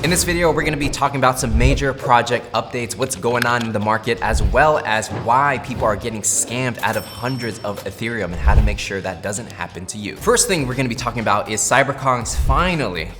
In this video, we're gonna be talking about some major project updates, what's going on in the market, as well as why people are getting scammed out of hundreds of Ethereum and how to make sure that doesn't happen to you. First thing we're gonna be talking about is Cyberkongz finally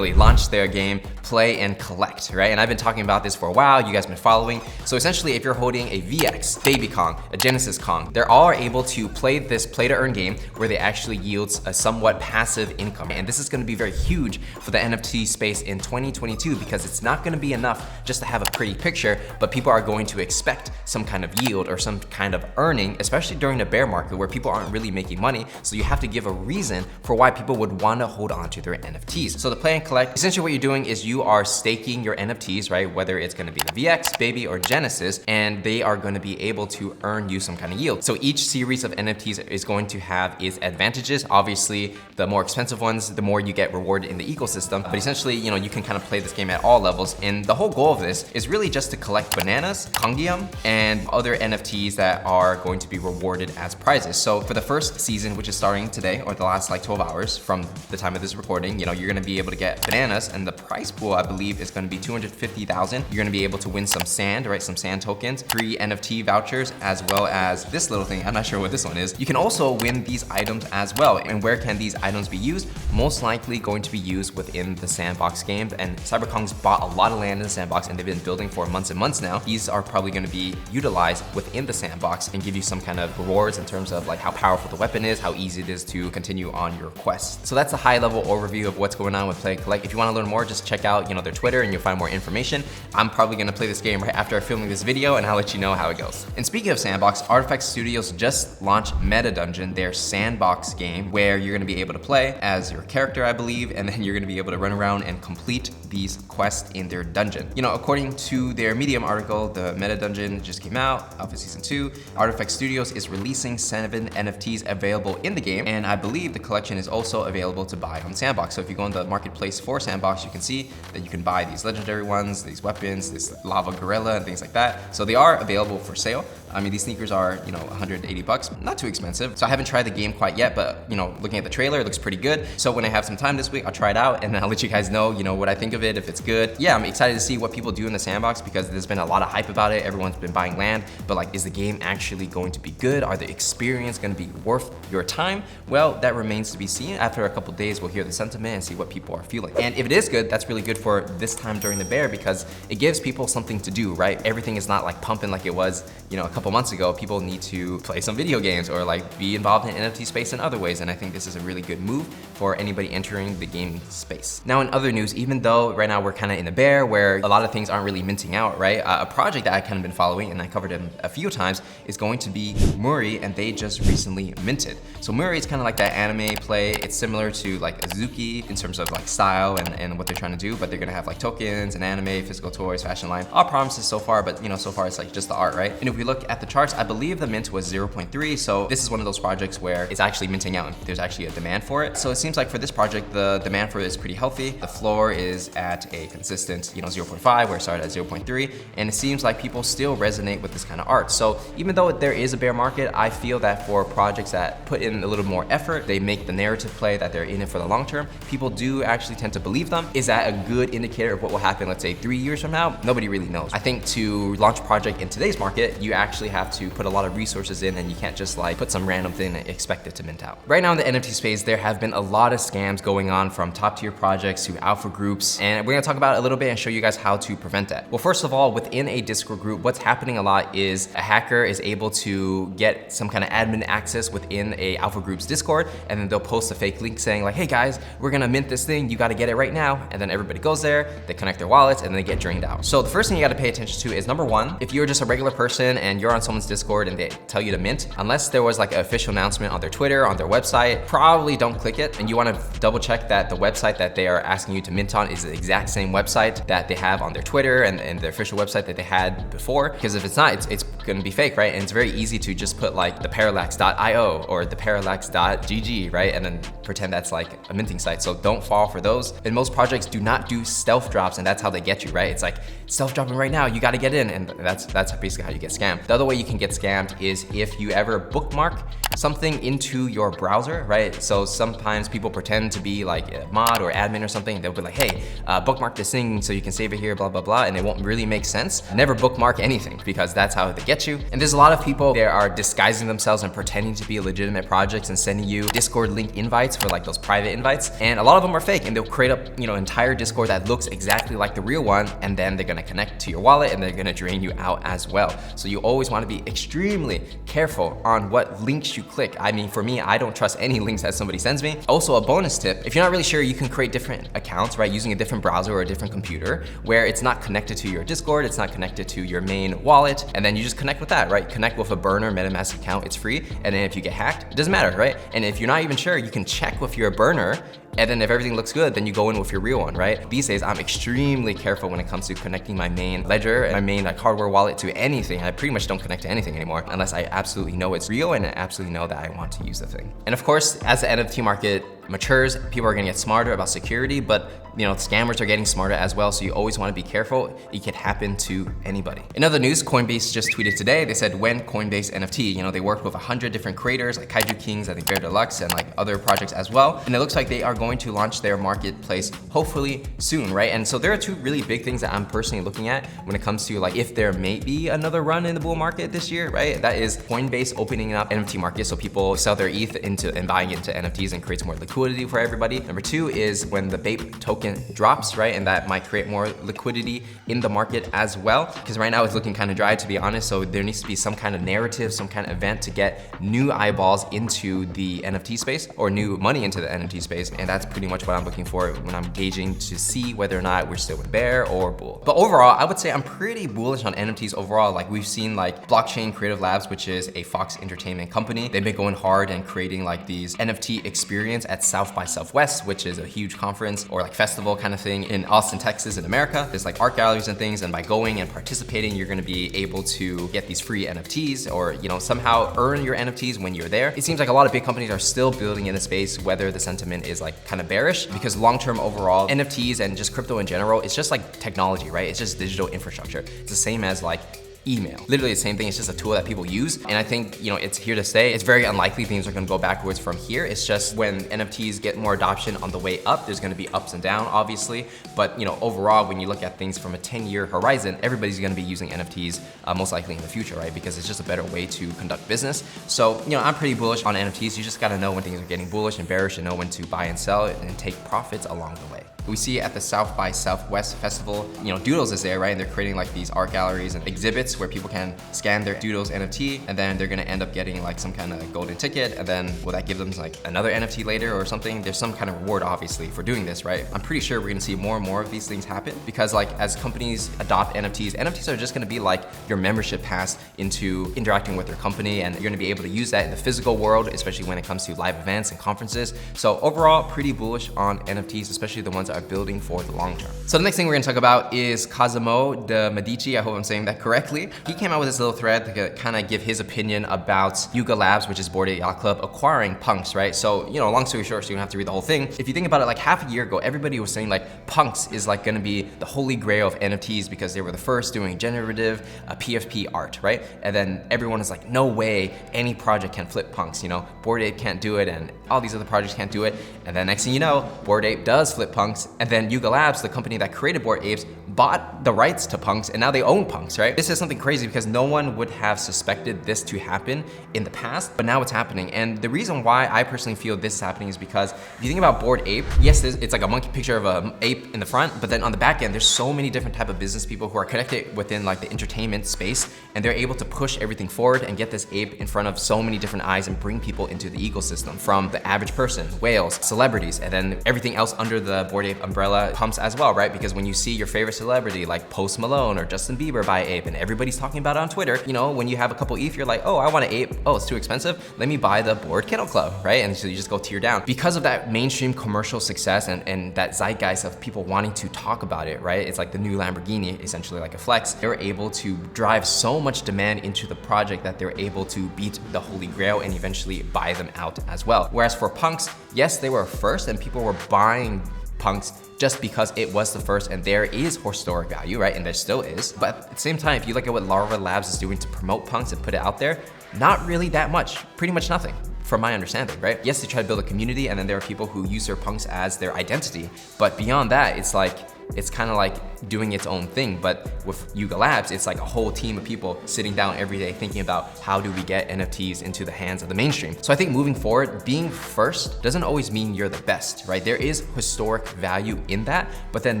launched their game Play and Collect, right? And I've been talking about this for a while, you guys have been following. So essentially, if you're holding a VX, Baby Kong, a Genesis Kong, they're all able to play this play to earn game where they actually yields a somewhat passive income. And this is gonna be very huge for the NFT space in 2022 because it's not gonna be enough just to have a pretty picture, but people are going to expect some kind of yield or some kind of earning, especially during a bear market where people aren't really making money. So you have to give a reason for why people would wanna hold on to their NFTs. So the Play and Collect, essentially what you're doing is you are staking your NFTs, right? Whether it's gonna be the VX, Baby, or Genesis, and they are gonna be able to earn you some kind of yield. So each series of NFTs is going to have its advantages. Obviously, the more expensive ones, the more you get rewarded in the ecosystem. But essentially, you can kind of play this game at all levels. And the whole goal of this is really just to collect bananas, Kongium, and other NFTs that are going to be rewarded as prizes. So for the first season, which is starting today, or the last like 12 hours from the time of this recording, you're gonna be able to get bananas, and the price pool, I believe, is gonna be 250,000. You're gonna be able to win some sand, right? Some sand tokens, free NFT vouchers, as well as this little thing. I'm not sure what this one is. You can also win these items as well. And where can these items be used? Most likely going to be used within the Sandbox game. And Cyberkongz bought a lot of land in the Sandbox, and they've been building for months and months now. These are probably gonna be utilized within the Sandbox and give you some kind of rewards in terms of like how powerful the weapon is, how easy it is to continue on your quest. So that's a high level overview of what's going on with Play and Collect. If you wanna learn more, just check out their Twitter and you'll find more information. I'm probably gonna play this game right after filming this video, and I'll let you know how it goes. And speaking of Sandbox, RTFKT Studios just launched Meta Dungeon, their sandbox game, where you're gonna be able to play as your character, I believe, and then you're gonna be able to run around and complete these quests in their dungeon. According to their Medium article, the Meta Dungeon just came out, Alpha Season 2. RTFKT Studios is releasing 7 NFTs available in the game, and I believe the collection is also available to buy on Sandbox. So if you go on the marketplace for Sandbox, you can see that you can buy these legendary ones, these weapons, this lava gorilla, and things like that. So they are available for sale. I mean, these sneakers are, 180 bucks, not too expensive. So I haven't tried the game quite yet, but, looking at the trailer, it looks pretty good. So when I have some time this week, I'll try it out, and then I'll let you guys know, what I think of it, if it's good. Yeah, I'm excited to see what people do in the Sandbox because there's been a lot of hype about it. Everyone's been buying land, but like, is the game actually going to be good? Are the experience going to be worth your time? Well, that remains to be seen. After a couple days, we'll hear the sentiment and see what people are feeling. And if it is good, that's really good for this time during the bear because it gives people something to do, right? Everything is not like pumping like it was, a couple months ago. People need to play some video games or like be involved in NFT space in other ways. And I think this is a really good move for anybody entering the gaming space. Now in other news, even though right now we're kind of in a bear where a lot of things aren't really minting out, right? A project that I kind of been following and I covered him a few times is going to be Muri, and they just recently minted. So Muri is kind of like that anime play. It's similar to like Azuki in terms of like style and what they're trying to do, but they're gonna have like tokens and anime, physical toys, fashion line, all promises so far, but so far it's like just the art, right? And if we look at the charts, I believe the mint was 0.3. So this is one of those projects where it's actually minting out and there's actually a demand for it. So it seems like for this project, the demand for it is pretty healthy. The floor is at a consistent, 0.5, where it started at 0.3. And it seems like people still resonate with this kind of art. So even though there is a bear market, I feel that for projects that put in a little more effort, they make the narrative play that they're in it for the long term, people do actually tend to believe them. Is that a good indicator of what will happen, let's say 3 years from now? Nobody really knows. I think to launch a project in today's market, you actually have to put a lot of resources in, and you can't just like put some random thing and expect it to mint out. Right now in the NFT space, there have been a lot of scams going on from top tier projects to alpha groups, and we're gonna talk about it a little bit and show you guys how to prevent that. Well, first of all, within a Discord group, what's happening a lot is a hacker is able to get some kind of admin access within a alpha group's Discord, and then they'll post a fake link saying like, hey guys, we're gonna mint this thing, you gotta get it right now. And then everybody goes there, they connect their wallets, and they get drained out. So the first thing you gotta pay attention to is number one, if you're just a regular person and you're on someone's Discord and they tell you to mint, unless there was like an official announcement on their Twitter, on their website, probably don't click it. And you wanna double check that the website that they are asking you to mint on is the exact same website that they have on their Twitter and their official website that they had before. Because if it's not, it's gonna be fake, right? And it's very easy to just put like the Parallax.io or the Parallax.gg, right? And then pretend that's like a minting site. So don't fall for those. And most projects do not do stealth drops, and that's how they get you, right? It's like stealth dropping right now, you gotta get in, and that's basically how you get scammed. The Another way you can get scammed is if you ever bookmark something into your browser, right? So sometimes people pretend to be like a mod or admin or something. They'll be like, hey, bookmark this thing so you can save it here, blah, blah, blah. And it won't really make sense. Never bookmark anything because that's how they get you. And there's a lot of people that are disguising themselves and pretending to be legitimate projects and sending you Discord link invites for like those private invites. And a lot of them are fake, and they'll create up, entire Discord that looks exactly like the real one. And then they're gonna connect to your wallet and they're gonna drain you out as well. So you always wanna be extremely careful on what links you click. I mean, for me, I don't trust any links that somebody sends me. Also, a bonus tip, if you're not really sure, you can create different accounts, right? Using a different browser or a different computer where it's not connected to your Discord, it's not connected to your main wallet, and then you just connect with that, right? Connect with a burner MetaMask account, it's free. And then if you get hacked, it doesn't matter, right? And if you're not even sure, you can check with your burner, and then if everything looks good, then you go in with your real one, right? These days, I'm extremely careful when it comes to connecting my main ledger and my main hardware wallet to anything. I pretty much don't connect to anything anymore unless I absolutely know it's real and I absolutely know that I want to use the thing. And of course, as the NFT market matures, people are gonna get smarter about security, but scammers are getting smarter as well, so you always wanna be careful. It can happen to anybody. In other news, Coinbase just tweeted today, they said when Coinbase NFT, they work with 100 different creators like Kaiju Kings, I think Bear Deluxe, and like other projects as well. And it looks like they are going to launch their marketplace hopefully soon, right? And so there are two really big things that I'm personally looking at when it comes to like if there may be another run in the bull market this year, right? That is Coinbase opening up NFT market so people sell their ETH into and buying into NFTs and creates more liquidity for everybody. Number two is when the BAYC token drops, right? And that might create more liquidity in the market as well. Because right now it's looking kind of dry, to be honest. So there needs to be some kind of narrative, some kind of event to get new eyeballs into the NFT space or new money into the NFT space. And that's pretty much what I'm looking for when I'm gauging to see whether or not we're still in bear or bull. But overall, I would say I'm pretty bullish on NFTs overall. Like we've seen like Blockchain Creative Labs, which is a Fox Entertainment company. They've been going hard and creating like these NFT experience at South by Southwest, which is a huge conference or like festival kind of thing in Austin, Texas in America. There's like art galleries and things, and by going and participating, you're gonna be able to get these free NFTs or somehow earn your NFTs when you're there. It seems like a lot of big companies are still building in a space whether the sentiment is like kind of bearish, because long-term overall NFTs and just crypto in general, it's just like technology, right? It's just digital infrastructure. It's the same as like email. Literally the same thing, it's just a tool that people use. And I think, it's here to stay. It's very unlikely things are gonna go backwards from here. It's just when NFTs get more adoption on the way up, there's gonna be ups and downs, obviously. But, overall, when you look at things from a 10-year horizon, everybody's gonna be using NFTs most likely in the future, right? Because it's just a better way to conduct business. So, I'm pretty bullish on NFTs. You just gotta know when things are getting bullish and bearish and know when to buy and sell and take profits along the way. We see at the South by Southwest Festival, Doodles is there, right? And they're creating like these art galleries and exhibits where people can scan their Doodles NFT, and then they're gonna end up getting like some kind of golden ticket, and then will that give them like another NFT later or something? There's some kind of reward obviously for doing this, right? I'm pretty sure we're gonna see more and more of these things happen, because like as companies adopt NFTs are just gonna be like your membership pass into interacting with your company, and you're gonna be able to use that in the physical world, especially when it comes to live events and conferences. So overall, pretty bullish on NFTs, especially the ones that are building for the long term. So the next thing we're gonna talk about is Cosimo de Medici. I hope I'm saying that correctly. He came out with this little thread to kind of give his opinion about Yuga Labs, which is Bored Ape Yacht Club, acquiring Punks, right? So, long story short, so you don't have to read the whole thing. If you think about it, like half a year ago, everybody was saying like Punks is like gonna be the holy grail of NFTs because they were the first doing generative PFP art, right? And then everyone is like, no way any project can flip Punks, Bored Ape can't do it and all these other projects can't do it. And then next thing you know, Bored Ape does flip Punks, and then Yuga Labs, the company that created Bored Apes, bought the rights to Punks, and now they own Punks, right? This is something crazy because no one would have suspected this to happen in the past, but now it's happening. And the reason why I personally feel this is happening is because if you think about Bored Ape, yes, it's like a monkey picture of an ape in the front, but then on the back end, there's so many different type of business people who are connected within like the entertainment space, and they're able to push everything forward and get this ape in front of so many different eyes and bring people into the ecosystem, from the average person, whales, celebrities, and then everything else under the Bored Ape umbrella pumps as well, right? Because when you see your favorite celebrity like Post Malone or Justin Bieber buy ape and everybody's talking about it on Twitter, when you have a couple ETH, you're like, oh, I want an ape. Oh, it's too expensive. Let me buy the Bored Kennel Club, right? And so you just go tier down. Because of that mainstream commercial success and that zeitgeist of people wanting to talk about it, right? It's like the new Lamborghini, essentially like a flex. They're able to drive so much demand into the project that they're able to beat the Holy Grail and eventually buy them out as well. Whereas for Punks, yes, they were first and people were buying Punks just because it was the first and there is historic value, right? And there still is. But at the same time, if you look at what Larva Labs is doing to promote Punks and put it out there, not really that much, pretty much nothing. From my understanding, right? Yes, they try to build a community and then there are people who use their punks as their identity. But beyond that, it's kind of like doing its own thing. But with Yuga Labs, it's like a whole team of people sitting down every day thinking about how do we get NFTs into the hands of the mainstream. So I think moving forward, being first doesn't always mean you're the best, right? There is historic value in that, but then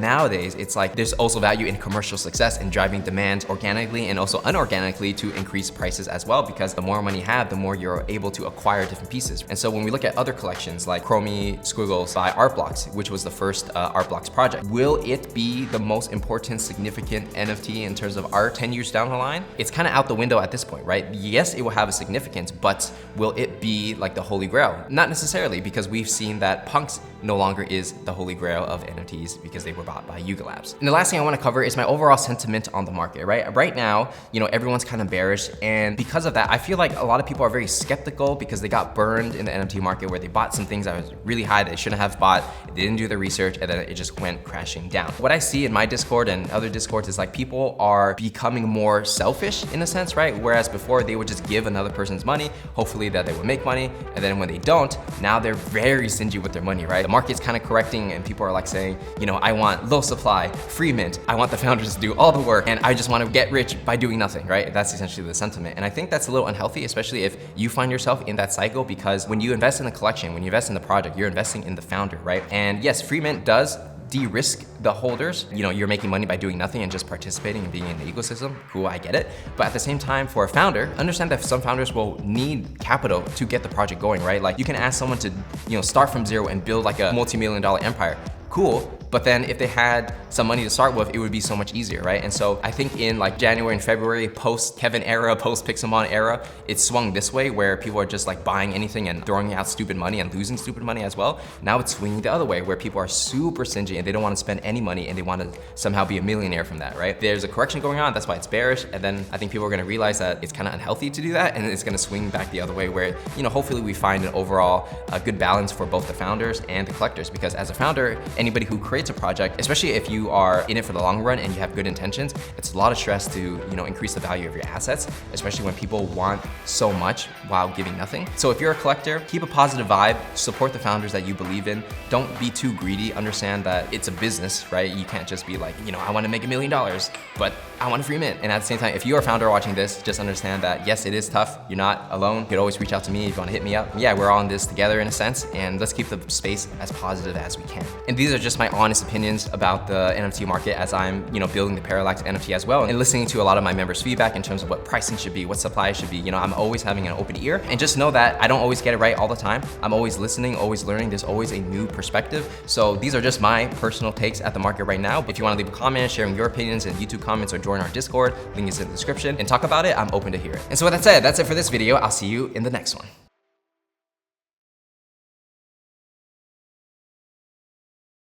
nowadays it's like there's also value in commercial success and driving demand organically and also unorganically to increase prices as well, because the more money you have, the more you're able to acquire different pieces. And so when we look at other collections like Chromie Squiggles by Artblocks, which was the first Artblocks project, will it be the most important, significant NFT in terms of art 10 years down the line? It's kind of out the window at this point, right? Yes, it will have a significance, but will it be like the holy grail? Not necessarily, because we've seen that Punks no longer is the holy grail of NFTs because they were bought by Yuga Labs. And the last thing I want to cover is my overall sentiment on the market, right? Right now, you know, everyone's kind of bearish, and because of that, I feel like a lot of people are very skeptical because they got burned in the NFT market where they bought some things that was really high that they shouldn't have bought, they didn't do the research, and then it just went crashing down. What I see in my Discord and other Discords is like people are becoming more selfish in a sense, right? Whereas before they would just give another person's money, hopefully that they would make money, and then when they don't, now they're very stingy with their money, right? The market's kind of correcting and people are like saying, you know, I want low supply, free mint, I want the founders to do all the work, and I just want to get rich by doing nothing, right? That's essentially the sentiment. And I think that's a little unhealthy, especially if you find yourself in that cycle, because when you invest in the collection, when you invest in the project, you're investing in the founder, right? And yes, free mint does de-risk the holders. You know, you're making money by doing nothing and just participating and being in the ecosystem. Cool, I get it. But at the same time, for a founder, understand that some founders will need capital to get the project going, right? Like you can ask someone to, you know, start from zero and build like a multi-million-dollar empire. Cool. But then if they had some money to start with, it would be so much easier, right? And so I think in like January and February, post Kevin era, post Pixelmon era, it swung this way where people are just like buying anything and throwing out stupid money and losing stupid money as well. Now it's swinging the other way where people are super stingy and they don't want to spend any money and they want to somehow be a millionaire from that, right? There's a correction going on, that's why it's bearish. And then I think people are going to realize that it's kind of unhealthy to do that, and it's going to swing back the other way where, you know, hopefully we find an overall good balance for both the founders and the collectors, because as a founder, anybody who creates a project, especially if you are in it for the long run and you have good intentions, it's a lot of stress to, you know, increase the value of your assets, especially when people want so much while giving nothing. So if you're a collector, keep a positive vibe, support the founders that you believe in. Don't be too greedy. Understand that it's a business, right? You can't just be like, you know, I want to make $1 million, but I want a free mint. And at the same time, if you're a founder watching this, just understand that yes, it is tough. You're not alone. You could always reach out to me if you want to hit me up. Yeah, we're all in this together in a sense, and let's keep the space as positive as we can. And these are just my honest opinions about the NFT market as I'm, you know, building the Parallax NFT as well, and listening to a lot of my members' feedback in terms of what pricing should be, what supply should be. You know, I'm always having an open ear, and just know that I don't always get it right all the time. I'm always listening, always learning. There's always a new perspective. So these are just my personal takes at the market right now. If you want to leave a comment, sharing your opinions in YouTube comments, or join our Discord, link is in the description, and talk about it, I'm open to hear it. And so with that said, that's it for this video. I'll see you in the next one.